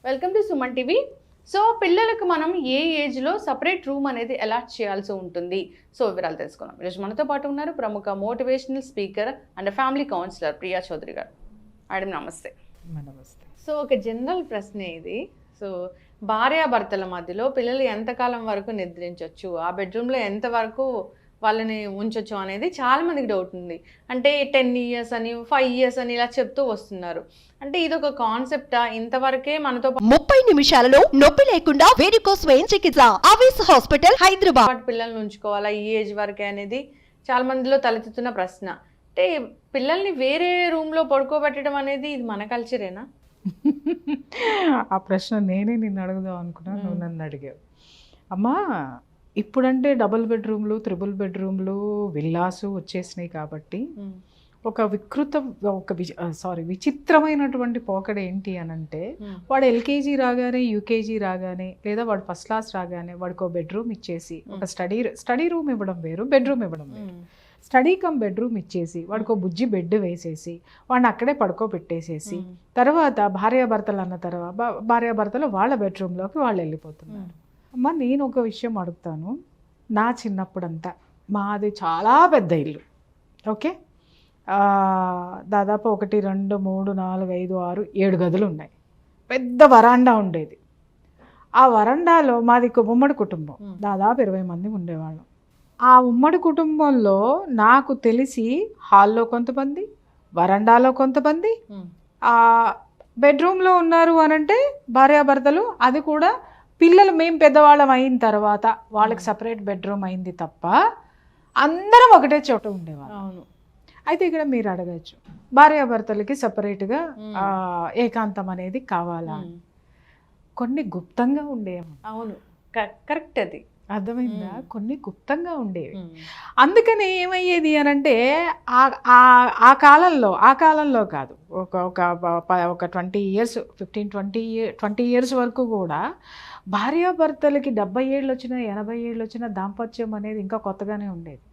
Welcome to Suman TV. So పిల్లలకు మనం ఏ ఏజ్లో సపరేట్ రూమ్ అనేది అలాట్ చేయాల్సి ఉంటుంది, సో వివరాలు తెలుసుకుందాం. ఈరోజు మనతో పాటు ఉన్నారు ప్రముఖ motivational speaker and family counsellor Priya Chaudhary గారు. మేడం నమస్తే. నమస్తే. సో ఒక జనరల్ ప్రశ్న ఇది. సో భార్యాభర్తల మధ్యలో పిల్లలు ఎంతకాలం వరకు నిద్రించవచ్చు, ఆ బెడ్రూమ్లో ఎంతవరకు వాళ్ళని ఉంచొచ్చు అనేది చాలా మందికి డౌట్ ఉంది. అంటే 10 years అని 5 years అని ఇలా చెప్తూ వస్తున్నారు. అంటే ఇది ఒక కాన్సెప్టా? ఇంతవరకే మనతో 30 నిమిషాలలో నొప్పి లేకుండా వేడికోస్ వెయిన్ చికిత్స ఆవేశ హాస్పిటల్ హైదరాబాద్. పాటు పిల్లల్ని ఉంచుకోవాలా ఈ ఏజ్ వరకే అనేది చాలా మందిలో తలెత్తుతున్న ప్రశ్న. అంటే పిల్లల్ని వేరే రూమ్లో పడుకోబెట్టడం అనేది ఇది మన కల్చరేనా? ఆ ప్రశ్న నేనే నిన్ను అడుగుదాం అనుకున్నా, నువ్వు నన్ను అడిగావు. అమ్మా, ఇప్పుడంటే డబుల్ బెడ్రూమ్లు, త్రిబుల్ బెడ్రూమ్లు, విల్లాసు వచ్చేసినాయి కాబట్టి విచిత్రమైనటువంటి పోకడ ఏంటి అని అంటే, వాడు ఎల్కేజీ రాగానే, యూకేజీ రాగానే, లేదా వాడు ఫస్ట్ క్లాస్ రాగానే వాడికి ఒక బెడ్రూమ్ ఇచ్చేసి, ఒక స్టడీ రూమ్ ఇవ్వడం వేరు, బెడ్రూమ్ ఇవ్వడం వేరు. స్టడీ కమ్ బెడ్రూమ్ ఇచ్చేసి వాడికి ఒక బుజ్జి బెడ్ వేసేసి వాడిని అక్కడే పడుకోబెట్టేసేసి, తర్వాత భార్యాభర్తలు అన్న తర్వాత భార్యాభర్తలు వాళ్ళ బెడ్రూమ్లోకి వాళ్ళు వెళ్ళిపోతున్నారు. అమ్మ, నేను ఒక విషయం అడుగుతాను. నా చిన్నప్పుడంతా మాది చాలా పెద్ద ఇల్లు, ఓకే, దాదాపు 1 2 3 4 5 6 7 గదులు ఉన్నాయి. పెద్ద వరాండా ఉండేది. ఆ వరండాలో మాది ఉమ్మడి కుటుంబం, దాదాపు 20 మంది ఉండేవాళ్ళం. ఆ ఉమ్మడి కుటుంబంలో నాకు తెలిసి హాల్లో కొంతమంది, వరండాలో కొంతమంది, ఆ బెడ్రూమ్లో ఉన్నారు అనంటే భార్యాభర్తలు. అది కూడా పిల్లలు మేము పెద్దవాళ్ళం అయిన తర్వాత వాళ్ళకి సపరేట్ బెడ్రూమ్ అయింది తప్ప అందరం ఒకటే చోట ఉండేవాళ్ళం. అవును. అయితే ఇక్కడ మీరు అడగచ్చు, భార్యాభర్తలకి సపరేట్గా ఏకాంతం అనేది కావాలా? కొన్ని గుప్తంగా ఉండేవి. అవును, కరెక్ట్. అది అర్థమైందా? కొన్ని గుప్తంగా ఉండేవి. అందుకని ఏమయ్యేది అనంటే, ఆ కాలంలో కాదు, ఒక 20 years 20 years వరకు కూడా భార్యాభర్తలకి 70 ఏళ్ళు వచ్చినా 80 ఏళ్ళు వచ్చినా దాంపత్యం అనేది ఇంకా కొత్తగానే ఉండేది.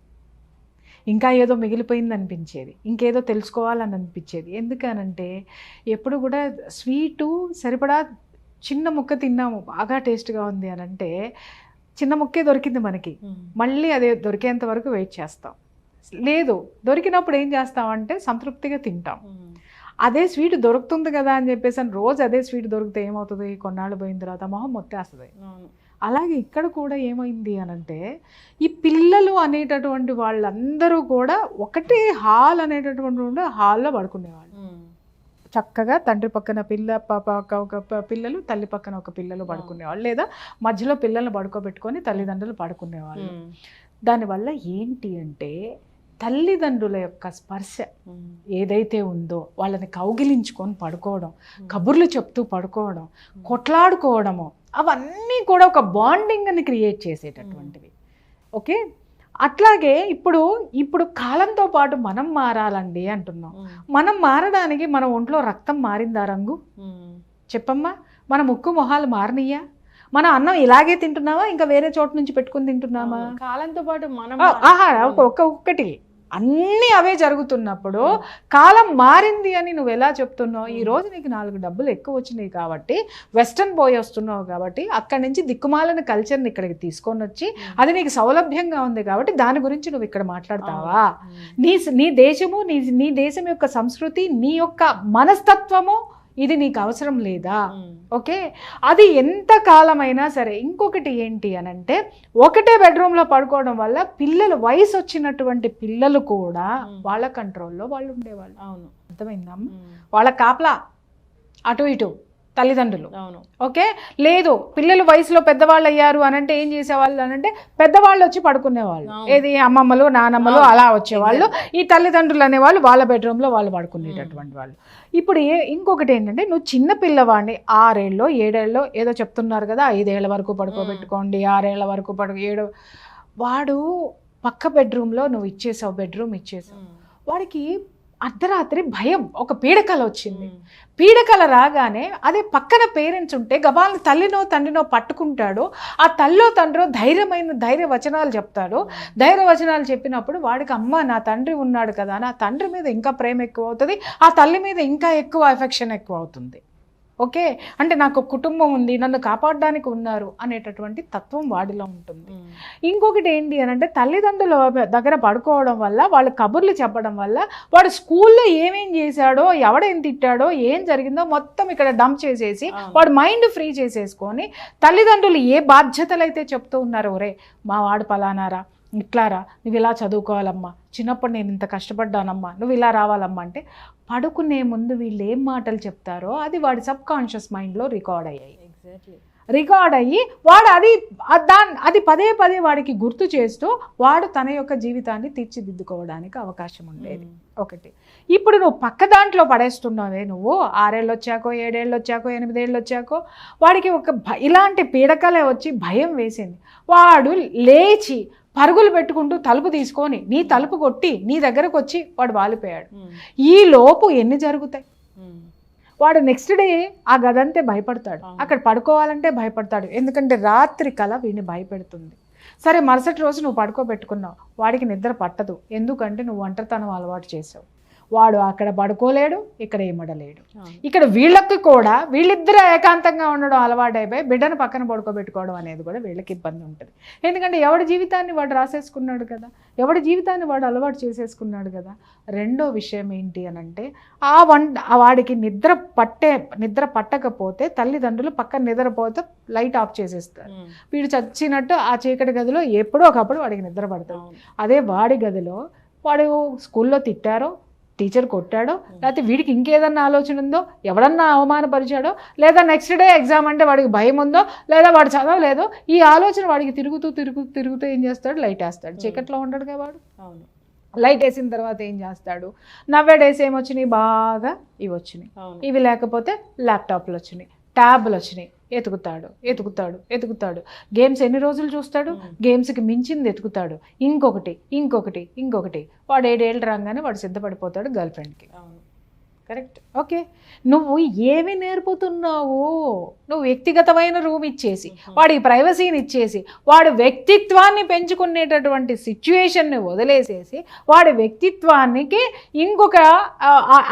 ఇంకా ఏదో మిగిలిపోయింది అనిపించేది, ఇంకేదో తెలుసుకోవాలని అనిపించేది. ఎందుకనంటే ఎప్పుడు కూడా స్వీటు సరిపడా చిన్న ముక్క తిన్నాము, బాగా టేస్ట్గా ఉంది అని అంటే చిన్న ముక్కే దొరికింది మనకి, మళ్ళీ అదే దొరికేంత వరకు వెయిట్ చేస్తాం. లేదు, దొరికినప్పుడు ఏం చేస్తామంటే సంతృప్తిగా తింటాం. అదే స్వీట్ దొరుకుతుంది కదా అని చెప్పేసి అని రోజు అదే స్వీట్ దొరికితే ఏమవుతుంది, కొన్నాళ్ళు పోయిన తర్వాత మొహం మొత్తేస్తుంది. అలాగే ఇక్కడ కూడా ఏమైంది అనంటే, ఈ పిల్లలు అనేటటువంటి వాళ్ళందరూ కూడా ఒకటే హాల్ అనేటటువంటి హాల్లో పడుకునేవాళ్ళు. చక్కగా తండ్రి పక్కన ఒక పిల్లలు, తల్లి పక్కన ఒక పిల్లలు పడుకునేవాళ్ళు, లేదా మధ్యలో పిల్లల్ని పడుకోబెట్టుకొని తల్లిదండ్రులు పడుకునేవాళ్ళు. దానివల్ల ఏంటి అంటే, తల్లిదండ్రుల యొక్క స్పర్శ ఏదైతే ఉందో వాళ్ళని కౌగిలించుకొని పడుకోవడం, కబుర్లు చెప్తూ పడుకోవడం, కొట్లాడుకోవడము, అవన్నీ కూడా ఒక బాండింగ్ అని క్రియేట్ చేసేటటువంటివి. ఓకే, అట్లాగే ఇప్పుడు కాలంతో పాటు మనం మారాలండి అంటున్నాం. మనం మారడానికి మన ఒంట్లో రక్తం మారిందా రంగు? చెప్పమ్మా. మన ముక్కు మొహాలు మారినయ్యా? మన అన్నం ఇలాగే తింటున్నావా, ఇంకా వేరే చోటు నుంచి పెట్టుకుని తింటున్నామా? కాలంతో పాటు మనం ఒక్కటి అన్నీ అవే జరుగుతున్నప్పుడు కాలం మారింది అని నువ్వు ఎలా చెప్తున్నావు? ఈ రోజు నీకు 4 డబ్బులు ఎక్కువ వచ్చినాయి కాబట్టి వెస్టర్న్ పోయి వస్తున్నావు కాబట్టి అక్కడి నుంచి దిక్కుమాలిన కల్చర్ని ఇక్కడికి తీసుకొని వచ్చి అది నీకు సౌలభ్యంగా ఉంది కాబట్టి దాని గురించి నువ్వు ఇక్కడ మాట్లాడతావా? నీ దేశము, నీ దేశం యొక్క సంస్కృతి, నీ యొక్క మనస్తత్వము ఇది నీకు అవసరం లేదా? ఓకే, అది ఎంత కాలమైనా సరే. ఇంకొకటి ఏంటి అనంటే, ఒకటే బెడ్రూమ్లో పడుకోవడం వల్ల పిల్లలు, వయసు వచ్చినటువంటి పిల్లలు కూడా వాళ్ళ కంట్రోల్లో వాళ్ళు ఉండేవాళ్ళు. అవును, అర్థమైందమ్మ? వాళ్ళ కాపలా అటు ఇటు తల్లిదండ్రులు. అవును. ఓకే, లేదు పిల్లలు వయసులో పెద్దవాళ్ళు అయ్యారు అనంటే ఏం చేసేవాళ్ళు అనంటే, పెద్దవాళ్ళు వచ్చి పడుకునేవాళ్ళు. ఏది, అమ్మమ్మలు నానమ్మలు అలా వచ్చేవాళ్ళు. ఈ తల్లిదండ్రులు అనేవాళ్ళు వాళ్ళ బెడ్రూమ్లో వాళ్ళు పడుకునేటటువంటి వాళ్ళు. ఇప్పుడు ఇంకొకటి ఏంటంటే, నువ్వు చిన్న పిల్లవాడిని 6 ఏళ్ళో 7 ఏళ్ళో ఏదో చెప్తున్నారు కదా, 5 ఏళ్ళ వరకు పడుకోబెట్టుకోండి, 6 ఏళ్ళ వరకు 7, వాడు పక్క బెడ్రూమ్లో నువ్వు ఇచ్చేసావు, బెడ్రూమ్ ఇచ్చేసావు, వాడికి అర్ధరాత్రి భయం, ఒక పీడకల వచ్చింది. పీడకల రాగానే అదే పక్కన పేరెంట్స్ ఉంటే గబాల్ని తల్లినో తండ్రినో పట్టుకుంటాడు. ఆ తల్లో తండ్రో ధైర్య వచనాలు చెప్తాడు. ధైర్య వచనాలు చెప్పినప్పుడు వాడికి, అమ్మ నా తండ్రి ఉన్నాడు కదా, నా తండ్రి మీద ఇంకా ప్రేమ ఎక్కువ అవుతుంది, ఆ తల్లి మీద ఇంకా ఎక్కువ ఎఫెక్షన్ ఎక్కువ అవుతుంది. ఓకే, అంటే నాకు ఒక కుటుంబం ఉంది, నన్ను కాపాడడానికి ఉన్నారు అనేటటువంటి తత్వం వాడిలో ఉంటుంది. ఇంకొకటి ఏంటి అని అంటే తల్లిదండ్రుల దగ్గర పడుకోవడం వల్ల, వాళ్ళు కబుర్లు చెప్పడం వల్ల, వాడు స్కూల్లో ఏమేం చేశాడో, ఎవడేం తిట్టాడో, ఏం జరిగిందో మొత్తం ఇక్కడ డంప్ చేసేసి వాడు మైండ్ ఫ్రీ చేసేసుకొని, తల్లిదండ్రులు ఏ బాధ్యతలు అయితే చెప్తూ ఉన్నారో, ఒరే మా వాడు పలానారా, ఇట్లారా, నువ్వు ఇలా చదువుకోవాలమ్మా, చిన్నప్పుడు నేను ఇంత కష్టపడ్డానమ్మా, నువ్వు ఇలా రావాలమ్మా అంటే, పడుకునే ముందు వీళ్ళు ఏం మాటలు చెప్తారో అది వాడి సబ్ కాన్షియస్ మైండ్లో రికార్డ్ అయ్యాయి. రికార్డ్ అయ్యి వాడు అది పదే పదే వాడికి గుర్తు చేస్తూ వాడు తన యొక్క జీవితాన్ని తీర్చిదిద్దుకోవడానికి అవకాశం ఉండేది. ఒకటి. ఇప్పుడు నువ్వు పక్క దాంట్లో పడేస్తున్నావే, నువ్వు 6 ఏళ్ళు వచ్చాకో, 7 ఏళ్ళు వచ్చాకో, 8 ఏళ్ళు వచ్చాకో వాడికి ఇలాంటి పీడకలే వచ్చి భయం వేసింది. వాడు లేచి పరుగులు పెట్టుకుంటూ తలుపు తీసుకొని నీ తలుపు కొట్టి నీ దగ్గరకు వచ్చి వాడు వాలిపోయాడు. ఈ లోపు ఎన్ని జరుగుతాయి? వాడు నెక్స్ట్ డే ఆ గదంతే భయపడతాడు, అక్కడ పడుకోవాలంటే భయపడతాడు, ఎందుకంటే రాత్రి కల వీడిని భయపెడుతుంది. సరే మరుసటి రోజు నువ్వు పడుకోబెట్టుకున్నావు, వాడికి నిద్ర పట్టదు, ఎందుకంటే నువ్వు ఒంటరితనం అలవాటు చేసావు. వాడు అక్కడ పడుకోలేడు, ఇక్కడ ఏమడలేడు. ఇక్కడ వీళ్ళకి కూడా వీళ్ళిద్దరూ ఏకాంతంగా ఉండడం అలవాటైపోయి బిడ్డను పక్కన పడుకోబెట్టుకోవడం అనేది కూడా వీళ్ళకి ఇబ్బంది ఉంటుంది. ఎందుకంటే ఎవడి జీవితాన్ని వాడు రాసేసుకున్నాడు కదా, ఎవడి జీవితాన్ని వాడు అలవాటు చేసేసుకున్నాడు కదా. రెండో విషయం ఏంటి అని అంటే వాడికి నిద్ర పట్టకపోతే తల్లిదండ్రులు పక్కన నిద్రపోతే లైట్ ఆఫ్ చేసేస్తారు. వీడు చచ్చినట్టు ఆ చీకటి గదిలో ఎప్పుడో ఒకప్పుడు వాడికి నిద్ర పడతాడు. అదే వాడి గదిలో వాడు స్కూల్లో తిట్టారో, టీచర్ కొట్టాడో, లేకపోతే వీడికి ఇంకేదన్నా ఆలోచన ఉందో, ఎవడన్నా అవమానపరిచాడో, లేదా నెక్స్ట్ డే ఎగ్జామ్ అంటే వాడికి భయం ఉందో, లేదా వాడు చదవలేదో, ఈ ఆలోచన వాడికి తిరుగుతూ ఏం చేస్తాడు? లైట్ వేస్తాడు. చీకట్లో ఉండడుగా వాడు. లైట్ వేసిన తర్వాత ఏం చేస్తాడు? నవ్వేడేసి ఏమొచ్చినాయి? బాగా ఇవి వచ్చినాయి. ఇవి లేకపోతే ల్యాప్టాప్లు వచ్చినాయి, ట్యాబ్లు వచ్చినాయి. ఎతుకుతాడు. గేమ్స్ ఎన్ని రోజులు చూస్తాడు? గేమ్స్కి మించింది ఎతుకుతాడు. ఇంకొకటి. వాడు 7 ఏళ్ళు రాగానే వాడు సిద్ధపడిపోతాడు గర్ల్ ఫ్రెండ్కి. కరెక్ట్. ఓకే, నువ్వు ఏమి నేర్పుతున్నావు? నువ్వు వ్యక్తిగతమైన రూమ్ ఇచ్చేసి, వాడికి ప్రైవసీని ఇచ్చేసి, వాడి వ్యక్తిత్వాన్ని పెంచుకునేటటువంటి సిచ్యువేషన్ని వదిలేసేసి, వాడి వ్యక్తిత్వానికి ఇంకొక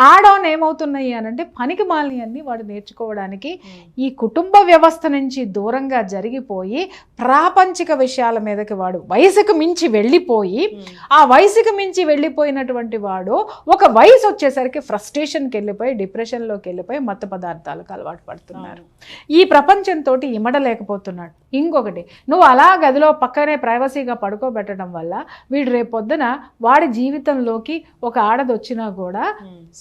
యాడ్ ఆన్ ఏమవుతున్నాయి అనంటే పనికి మాలినవన్నీ వాడు నేర్చుకోవడానికి ఈ కుటుంబ వ్యవస్థ నుంచి దూరంగా జరిగిపోయి ప్రాపంచిక విషయాల మీదకి వాడు వయసుకు మించి వెళ్ళిపోయి, ఆ వయసుకు మించి వెళ్ళిపోయినటువంటి వాడు ఒక వయసు వచ్చేసరికి ఫ్రస్ట్రేషన్కి వెళ్ళిపోయి, డిప్రెషన్లోకి వెళ్ళిపోయి మత్తు పదార్థాలకు అలవాటు పడుతున్నారు. ఈ ప్రపంచంతో ఇమడలేకపోతున్నాడు. ఇంకొకటి, నువ్వు అలా గదిలో పక్కనే ప్రైవసీగా పడుకోబెట్టడం వల్ల వీడు రేపొద్దున వాడి జీవితంలోకి ఒక ఆడది వచ్చినా కూడా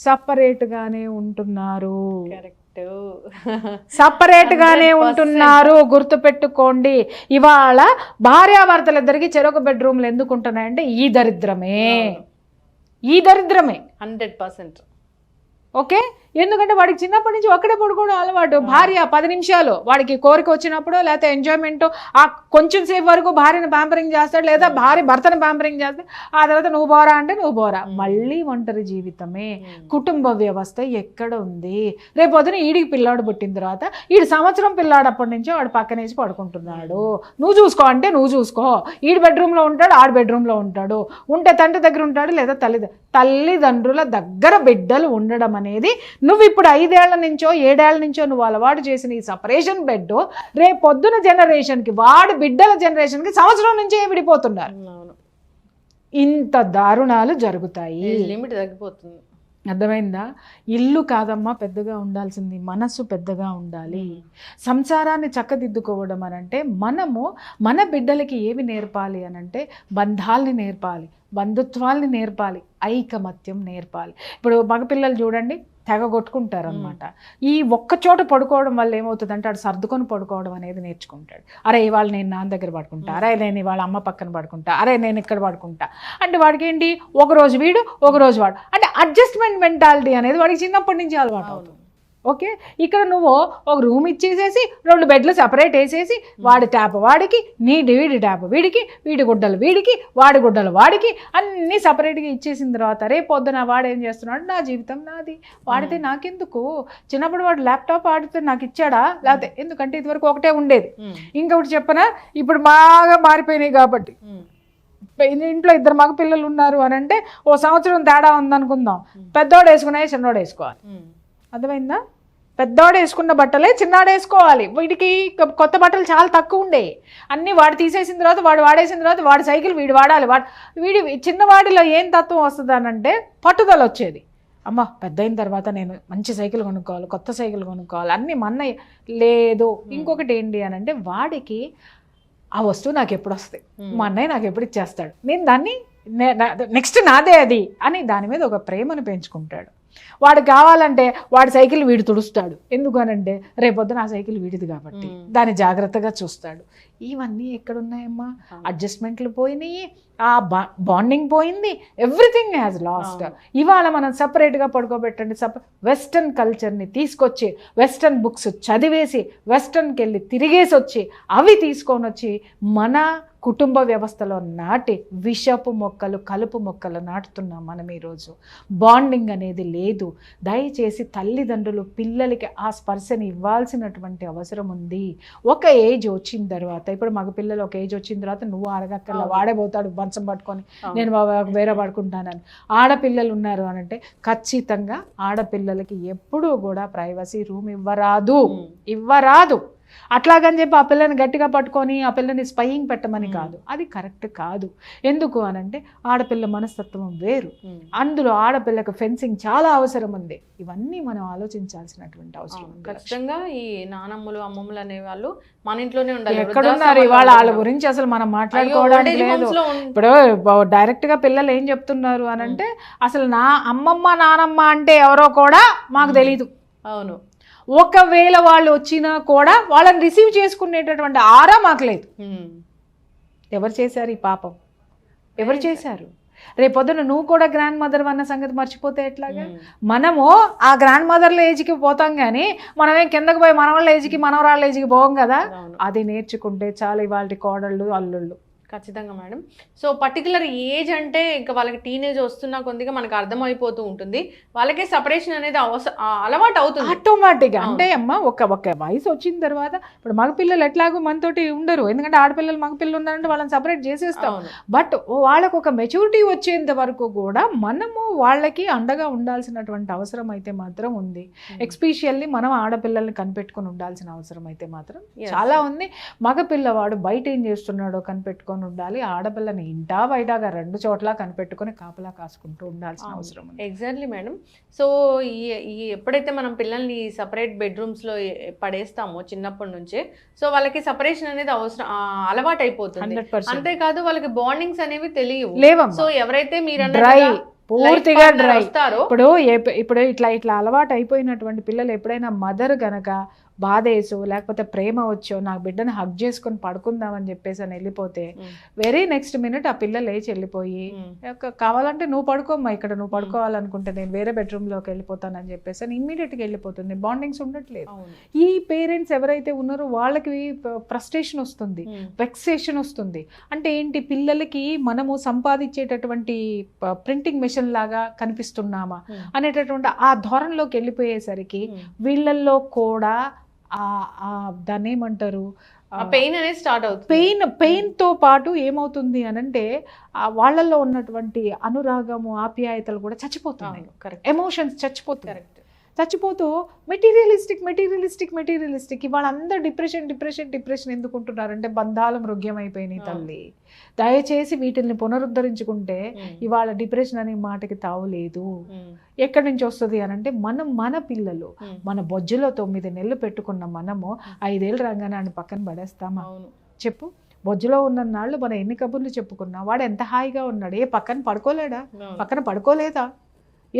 సపరేట్గానే ఉంటున్నారు. సపరేట్గానే ఉంటున్నారు. గుర్తుపెట్టుకోండి. ఇవాళ భార్యాభర్తలిద్దరికి చెరొక బెడ్రూమ్లు ఎందుకు ఉంటున్నాయంటే ఈ దరిద్రమే 100%. ఓకే, ఎందుకంటే వాడికి చిన్నప్పటి నుంచి ఒక్కడే పడుకోవడం అలవాటు. భార్య 10 నిమిషాలు వాడికి కోరిక వచ్చినప్పుడు, లేకపోతే ఎంజాయ్మెంట్ ఆ కొంచెం సేపు వరకు భార్యను ప్యాంపరింగ్ చేస్తాడు, లేదా భార్య భర్తను ప్యాంపరింగ్ చేస్తాడు. ఆ తర్వాత నువ్వు పోరా అంటే నువ్వు పోరా, మళ్ళీ ఒంటరి జీవితమే. కుటుంబ వ్యవస్థ ఎక్కడ ఉంది? రేపు పొద్దున ఈడికి పిల్లాడు పుట్టిన తర్వాత ఈడు సంవత్సరం పిల్లాడప్పటి నుంచే వాడు పక్కనేసి పడుకుంటున్నాడు. నువ్వు చూసుకో అంటే నువ్వు చూసుకో. ఈడు బెడ్రూమ్లో ఉంటాడు, ఆడు బెడ్రూమ్లో ఉంటాడు. ఉంటే తండ్రి దగ్గర ఉంటాడు, లేదా తల్లిదండ్రుల దగ్గర బిడ్డలు ఉండడం అనేది నువ్వు ఇప్పుడు 5 ఏళ్ల నుంచో 7 ఏళ్ల నుంచో నువ్వు అలవాటు చేసిన ఈ సపరేషన్ బెడ్ రేపు పొద్దున జనరేషన్కి, వాడి బిడ్డల జనరేషన్కి సంవత్సరం నుంచే విడిపోతున్నారు. ఇంత దారుణాలు జరుగుతాయి. లిమిట్ తగ్గిపోతుంది. అర్థమైందా? ఇల్లు కాదమ్మా పెద్దగా ఉండాల్సింది, మనసు పెద్దగా ఉండాలి. సంసారాన్ని చక్కదిద్దుకోవడం అనంటే మనము మన బిడ్డలకి ఏమి నేర్పాలి అనంటే బంధాల్ని నేర్పాలి, బంధుత్వాల్ని నేర్పాలి, ఐకమత్యం నేర్పాలి. ఇప్పుడు మగపిల్లలు చూడండి తెగ కొట్టుకుంటారు అనమాట. ఈ ఒక్క చోట పడుకోవడం వల్ల ఏమవుతుందంటే ఆడు సర్దుకొని పడుకోవడం అనేది నేర్చుకుంటాడు. అరే ఇవాళ నేను నాన్న దగ్గర పడుకుంటా, అరే నేను ఇవాళ అమ్మ పక్కన పడుకుంటా, అరే నేను ఇక్కడ పడుకుంటా అంటే వాడికి ఏంటి, ఒకరోజు వీడు ఒకరోజు వాడు, అంటే అడ్జస్ట్మెంట్ మెంటాలిటీ అనేది వాడికి చిన్నప్పటి నుంచి అలవాటు అవుతుంది. ఓకే, ఇక్కడ నువ్వు ఒక రూమ్ ఇచ్చేసేసి 2 బెడ్లు సపరేట్ వేసేసి వాడి ట్యాప్ వాడికి, వీడి ట్యాప్ వీడికి, వీడి గుడ్డలు వీడికి, వాడి గుడ్డలు వాడికి, అన్నీ సపరేట్గా ఇచ్చేసిన తర్వాత రేపు పొద్దున వాడు ఏం చేస్తున్నాడు? నా జీవితం నాది, వాడితే నాకెందుకు? చిన్నప్పుడు వాడు ల్యాప్టాప్ ఆడితే నాకు ఇచ్చాడా? లేకపోతే ఎందుకంటే ఇదివరకు ఒకటే ఉండేది. ఇంకొకటి చెప్పనా, ఇప్పుడు బాగా మారిపోయినాయి కాబట్టి ఇంట్లో 2 మగ పిల్లలు ఉన్నారు అని అంటే ఓ సంవత్సరం తేడా ఉందనుకుందాం, పెద్దోడు వేసుకునే చిన్నోడు వేసుకోవాలి. అర్థమైందా? పెద్దవాడు వేసుకున్న బట్టలే చిన్నాడు వేసుకోవాలి. వీడికి కొత్త బట్టలు చాలా తక్కువ ఉండేవి. అన్నీ వాడు తీసేసిన తర్వాత వాడు వాడేసిన తర్వాత వాడి సైకిల్ వీడు వాడాలి. వీడి చిన్నవాడిలో ఏం తత్వం వస్తుంది అనంటే పట్టుదల వచ్చేది. అమ్మ పెద్ద అయిన తర్వాత నేను మంచి సైకిల్ కొనుక్కోవాలి, కొత్త సైకిల్ కొనుక్కోవాలి అన్నీ మన్నయ్య లేదు. ఇంకొకటి ఏంటి అని అంటే వాడికి ఆ వస్తువు నాకు ఎప్పుడు వస్తాయి, మా అన్నయ్య నాకు ఎప్పుడు ఇచ్చేస్తాడు, నేను దాన్ని నెక్స్ట్ నాదే అది అని దాని మీద ఒక ప్రేమను పెంచుకుంటాడు. వాడు కావాలంటే వాడి సైకిల్ వీడు తుడుస్తాడు. ఎందుకు అనంటే రేపొద్దున ఆ సైకిల్ వీడిది కాబట్టి దాన్ని జాగ్రత్తగా చూస్తాడు. ఇవన్నీ ఎక్కడున్నాయమ్మా? అడ్జస్ట్మెంట్లు పోయినాయి, ఆ బాండింగ్ పోయింది, ఎవ్రీథింగ్ హ్యాస్ లాస్ట్. ఇవాళ మనం సపరేట్గా పడుకోబెట్టండి, వెస్టర్న్ కల్చర్ని తీసుకొచ్చి వెస్టర్న్ బుక్స్ చదివేసి వెస్టర్న్కి వెళ్ళి తిరిగేసి వచ్చి అవి తీసుకొని వచ్చి మన కుటుంబ వ్యవస్థలో నాటి విషపు మొక్కలు, కలుపు మొక్కలు నాటుతున్నాం మనం ఈరోజు. బాండింగ్ అనేది లేదు. దయచేసి తల్లిదండ్రులు పిల్లలకి ఆ స్పర్శని ఇవ్వాల్సినటువంటి అవసరం ఉంది. ఒక ఏజ్ వచ్చిన తర్వాత, ఇప్పుడు మగ పిల్లలు ఒక ఏజ్ వచ్చిన తర్వాత నువ్వు అరగక్కర్లా వాడే పోతాడు మంచం పట్టుకొని నేను వేరే పడుకుంటానని. ఆడపిల్లలు ఉన్నారు అని అంటే ఖచ్చితంగా ఆడపిల్లలకి ఎప్పుడూ కూడా ప్రైవసీ రూమ్ ఇవ్వరాదు. అట్లాగని చెప్పి ఆ పిల్లని గట్టిగా పట్టుకొని ఆ పిల్లని స్పయింగ్ పెట్టమని కాదు, అది కరెక్ట్ కాదు. ఎందుకు అనంటే ఆడపిల్ల మనస్తత్వం వేరు, అందులో ఆడపిల్లకు ఫెన్సింగ్ చాలా అవసరం ఉంది. ఇవన్నీ మనం ఆలోచించాల్సినటువంటి అవసరం ఉంది. ఖచ్చితంగా ఈ నానమ్మలు అమ్మమ్మలు అనే వాళ్ళు మన ఇంట్లోనే ఉండాలి. ఎక్కడున్నారు ఇవాళ వాళ్ళ గురించి అసలు మనం మాట్లాడుకోవడానికి లేదు. ఇప్పుడు డైరెక్ట్ గా పిల్లలు ఏం చెప్తున్నారు అనంటే అసలు నా అమ్మమ్మ నానమ్మ అంటే ఎవరో కూడా మాకు తెలీదు. అవును, ఒకవేళ వాళ్ళు వచ్చినా కూడా వాళ్ళని రిసీవ్ చేసుకునేటటువంటి ఆరా మాకు లేదు. ఎవరు చేశారు ఈ పాపం? ఎవరు చేశారు? రేపొద్దున నువ్వు కూడా గ్రాండ్ మదర్ అన్న సంగతి మర్చిపోతే ఎట్లాగా? మనము ఆ గ్రాండ్ మదర్ల ఏజ్కి పోతాం కానీ మనమే కిందకి పోయి మనవాళ్ళ ఏజ్కి మనవరాళ్ళ ఏజ్కి పోం కదా. అది నేర్చుకుంటే చాలా ఇవాళ కోడళ్ళు అల్లుళ్ళు. ఖచ్చితంగా మేడం. సో పర్టికులర్ ఏజ్ అంటే ఇంకా వాళ్ళకి టీనేజ్ వస్తున్న కొద్దిగా మనకు అర్థమైపోతూ ఉంటుంది. వాళ్ళకే సపరేషన్ అనేది అలవాటు అవుతుంది ఆటోమేటిక్గా. అంటే అమ్మ ఒక వయసు వచ్చిన తర్వాత ఇప్పుడు మగపిల్లలు ఎట్లాగో మనతోటి ఉండరు, ఎందుకంటే ఆడపిల్లలు మగపిల్లలు ఉన్నారంటే వాళ్ళని సపరేట్ చేసేస్తాం. బట్ వాళ్ళకు ఒక మెచ్యూరిటీ వచ్చేంత వరకు కూడా మనము వాళ్ళకి అండగా ఉండాల్సినటువంటి అవసరం అయితే మాత్రం ఉంది. ఎస్పెషల్లీ మనం ఆడపిల్లల్ని కనిపెట్టుకుని ఉండాల్సిన అవసరం అయితే మాత్రం చాలా ఉంది. మగపిల్లవాడు బయట ఏం చేస్తున్నాడో కనిపెట్టుకొని ఉండాలి. ఆడపిల్లని ఇంటా బయటగా రెండు చోట్ల కనిపెట్టుకుని కాపలా కాసుకుంటూ ఉండాల్సిన అవసరం ఉంది. Exactly madam. సో ఈ ఎప్పుడైతే మనం పిల్లల్ని సపరేట్ బెడ్రూమ్స్ లో పడేస్తామో చిన్నప్పటి నుంచే, సో వాళ్ళకి సపరేషన్ అనేది అలవాటు అయిపోతుంది. అంతేకాదు వాళ్ళకి బాండింగ్స్ అనేవి తెలియవు. సో ఎవరైతే మీరు పూర్తిగా డ్రై ఇప్పుడు ఇట్లా అలవాటు అయిపోయినటువంటి పిల్లలు ఎప్పుడైనా మదర్ గనక బాధేసో లేకపోతే ప్రేమ వచ్చో నాకు బిడ్డను హగ్ చేసుకొని పడుకుందామని చెప్పేసి అని వెళ్ళిపోతే వెరీ నెక్స్ట్ మినిట్ ఆ పిల్ల లేచి వెళ్ళిపోయి కావాలంటే నువ్వు పడుకోమ్మా ఇక్కడ, నువ్వు పడుకోవాలనుకుంటే నేను వేరే బెడ్రూమ్లోకి వెళ్ళిపోతానని చెప్పేసి అని ఇమ్మీడియట్గా వెళ్ళిపోతుంది. బాండింగ్స్ ఉండట్లేదు. ఈ పేరెంట్స్ ఎవరైతే ఉన్నారో వాళ్ళకి ఫ్రస్ట్రేషన్ వస్తుంది, వెక్సేషన్ వస్తుంది. అంటే ఏంటి, పిల్లలకి మనము సంపాదించేటటువంటి ప్రింటింగ్ మెషిన్ లాగా కనిపిస్తున్నామా అనేటటువంటి ఆ ధోరణిలోకి వెళ్ళిపోయేసరికి వీళ్ళల్లో కూడా దాన్ని ఏమంటారు, పెయిన్ అనేది స్టార్ట్ అవుతుంది. పెయిన్ తో పాటు ఏమవుతుంది అనంటే వాళ్ళల్లో ఉన్నటువంటి అనురాగము ఆప్యాయతలు కూడా చచ్చిపోతున్నాయి. ఎమోషన్స్ చచ్చిపోతూ మెటీరియలిస్టిక్ ఇవాళ అందరూ డిప్రెషన్ ఎందుకు ఉంటున్నారంటే బంధాలు మృగ్యమైపోయినాయి. తల్లి దయచేసి వీటిని పునరుద్ధరించుకుంటే ఇవాళ డిప్రెషన్ అనే మాటకి తావులేదు. ఎక్కడి నుంచి వస్తుంది అనంటే మన పిల్లలు మన బొజ్జులో 9 నెలలు పెట్టుకున్న మనము 5 ఏళ్ళు రంగానే పక్కన పడేస్తామా చెప్పు? బొజ్జులో ఉన్న నాళ్ళు మనం ఎన్ని కబుర్లు చెప్పుకున్నా వాడు ఎంత హాయిగా ఉన్నాడు, పక్కన పడుకోలేదా?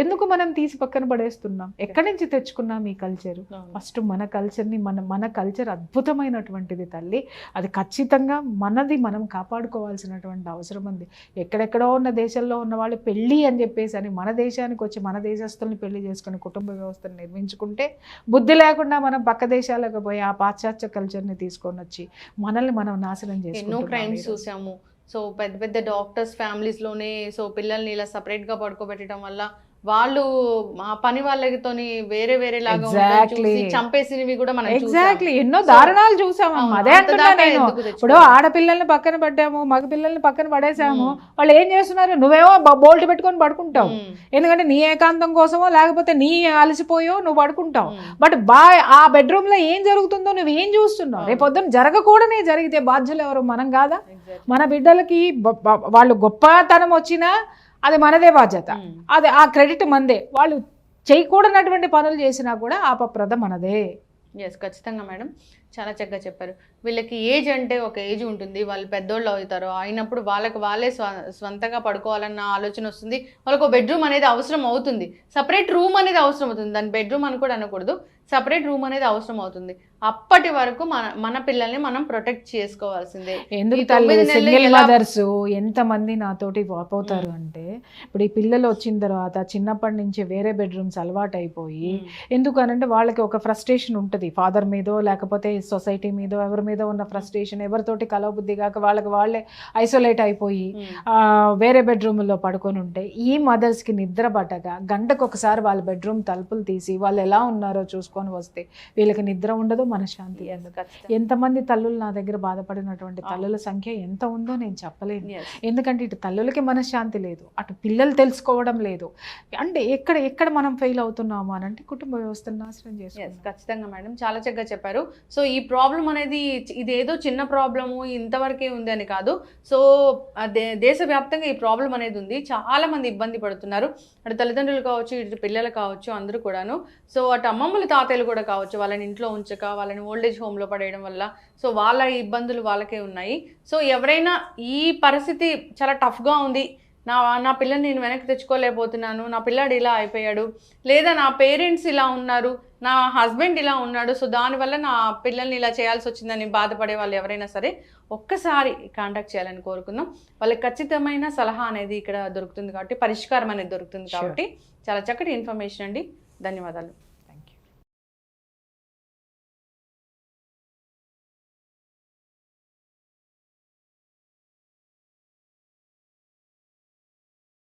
ఎందుకు మనం తీసి పక్కన పడేస్తున్నాం? ఎక్కడి నుంచి తెచ్చుకున్నాం ఈ కల్చర్? ఫస్ట్ మన కల్చర్ని మన కల్చర్ అద్భుతమైనటువంటిది తల్లి. అది ఖచ్చితంగా మనది మనం కాపాడుకోవాల్సినటువంటి అవసరం ఉంది. ఎక్కడెక్కడో ఉన్న దేశాల్లో ఉన్న వాళ్ళు పెళ్ళి అని చెప్పేసి అని మన దేశానికి వచ్చి మన దేశస్తుల్ని పెళ్లి చేసుకుని కుటుంబ వ్యవస్థను నిర్మించుకుంటే బుద్ధి లేకుండా మనం పక్క దేశాలకు పోయి ఆ పాశ్చాత్య కల్చర్ని తీసుకొని వచ్చి మనల్ని మనం నాశనం చేసుకుంటాం. ఎన్నో క్రైమ్స్ చూసాము. సో పెద్ద డాక్టర్స్ ఫ్యామిలీస్లోనే సో పిల్లల్ని ఇలా సపరేట్గా పడుకోబెట్టడం వల్ల వాళ్ళు ఆ పని వాళ్ళతోని వేరే లాగా ఉండడం Exactly. చూసి చంపేసినవి కూడా మనం ఎగ్జాక్ట్లీ ఎన్నో దారుణాలు చూసామమ్మా. అవును, అదే అంత అంటున్నా దాకా నేను. ఎందుకు ఇప్పుడు తెచ్చుకోవాలి? ఆడపిల్లల్ని పక్కన పెట్టాము, మగ పిల్లల్ని పక్కన పడేసాము, వాళ్ళు ఏం చేస్తున్నారు? నువ్వేమో బోల్ట్ పెట్టుకొని పడుకుంటావు, ఎందుకంటే నీ ఏకాంతం కోసమో లేకపోతే నీ అలసిపోయో నువ్వు పడుకుంటావు. బట్ ఆ బెడ్రూమ్ లో ఏం జరుగుతుందో నువ్వు ఏం చూస్తున్నావు? రేపొద్దున జరగకూడనే జరిగితే బాధ్యులు ఎవరు? మనం కాదా? మన బిడ్డలకి వాళ్ళు గొప్పతనం వచ్చినా అది మనదే బాధ్యత, అది ఆ క్రెడిట్ మనదే. వాళ్ళు చేయకూడనటువంటి పనులు చేసినా కూడా ఆపప్రద మనదే. ఎస్, ఖచ్చితంగా మేడం, చాలా చక్కగా చెప్పారు. వీళ్ళకి ఏజ్ అంటే ఒక ఏజ్ ఉంటుంది, వాళ్ళు పెద్దోళ్ళు అవుతారు, అయినప్పుడు వాళ్ళే స్వంతంగా పడుకోవాలన్న ఆలోచన వస్తుంది. వాళ్ళకు ఒక బెడ్రూమ్ అనేది అవసరం అవుతుంది, సపరేట్ రూమ్ అనేది అవసరం అవుతుంది. దాన్ని బెడ్రూమ్ అని కూడా అనకూడదు, సపరేట్ రూమ్ అనేది అవసరం అవుతుంది. అప్పటి వరకు మన పిల్లల్ని మనం ప్రొటెక్ట్ చేసుకోవాల్సిందే. ఎందుకు తల్లి సింగిల్ మదర్స్ ఎంతమంది నాతోటి వాపోతారు అంటే, ఇప్పుడు ఈ పిల్లలు వచ్చిన తర్వాత చిన్నప్పటి నుంచి వేరే బెడ్రూమ్స్ అలవాటు అయిపోయి, ఎందుకనంటే వాళ్ళకి ఒక ఫ్రస్ట్రేషన్ ఉంటుంది, ఫాదర్ మీదో లేకపోతే సొసైటీ మీదో ఎవరి మీద ఉన్న ఫ్రస్ట్రేషన్, ఎవరితోటి కలవబుద్ధి కాక వాళ్ళే ఐసోలేట్ అయిపోయి వేరే బెడ్రూమ్లో పడుకొని ఉంటే, ఈ మదర్స్కి నిద్ర పట్టగా గంటకు ఒకసారి వాళ్ళ బెడ్రూమ్ తలుపులు తీసి వాళ్ళు ఎలా ఉన్నారో చూసుకొని వస్తే వీళ్ళకి నిద్ర ఉండదు, మనశ్శాంతి ఉండదు. ఎంతమంది తల్లులు నా దగ్గర బాధపడినటువంటి తల్లుల సంఖ్య ఎంత ఉందో నేను చెప్పలేను. ఎందుకంటే ఇటు తల్లులకి మనశ్శాంతి లేదు, అటు పిల్లలు తెలుసుకోవడం లేదు. అంటే ఎక్కడ మనం ఫెయిల్ అవుతున్నాము అని అంటే కుటుంబ వ్యవస్థను నాశనం చేస్తున్నాం. ఖచ్చితంగా మేడం, చాలా చక్కగా చెప్పారు. సో ఈ ప్రాబ్లం అనేది ఇదేదో చిన్న ప్రాబ్లము ఇంతవరకే ఉంది అని కాదు. సో దేశవ్యాప్తంగా ఈ ప్రాబ్లం అనేది ఉంది, చాలా మంది ఇబ్బంది పడుతున్నారు. అటు తల్లిదండ్రులు కావచ్చు, ఇటు పిల్లలు కావచ్చు, అందరూ కూడాను. సో అటు అమ్మమ్మలు తాతయ్యలు కూడా కావచ్చు, వాళ్ళని ఇంట్లో ఉంచక వాళ్ళని ఓల్డేజ్ హోమ్లో పడేయడం వల్ల సో వాళ్ళ ఇబ్బందులు వాళ్ళకే ఉన్నాయి. సో ఎవరైనా ఈ పరిస్థితి చాలా టఫ్గా ఉంది, నా పిల్లని నేను వెనక్కి తెచ్చుకోలేకపోతున్నాను, నా పిల్లాడు ఇలా అయిపోయాడు, లేదా నా పేరెంట్స్ ఇలా ఉన్నారు, నా హస్బెండ్ ఇలా ఉన్నాడు, సో దానివల్ల నా పిల్లల్ని ఇలా చేయాల్సి వచ్చిందని బాధపడే వాళ్ళు ఎవరైనా సరే ఒక్కసారి కాంటాక్ట్ చేయాలని కోరుకుందాం. వాళ్ళకి ఖచ్చితమైన సలహా అనేది ఇక్కడ దొరుకుతుంది కాబట్టి, పరిష్కారం అనేది దొరుకుతుంది కాబట్టి చాలా చక్కటి ఇన్ఫర్మేషన్ అండి. ధన్యవాదాలు.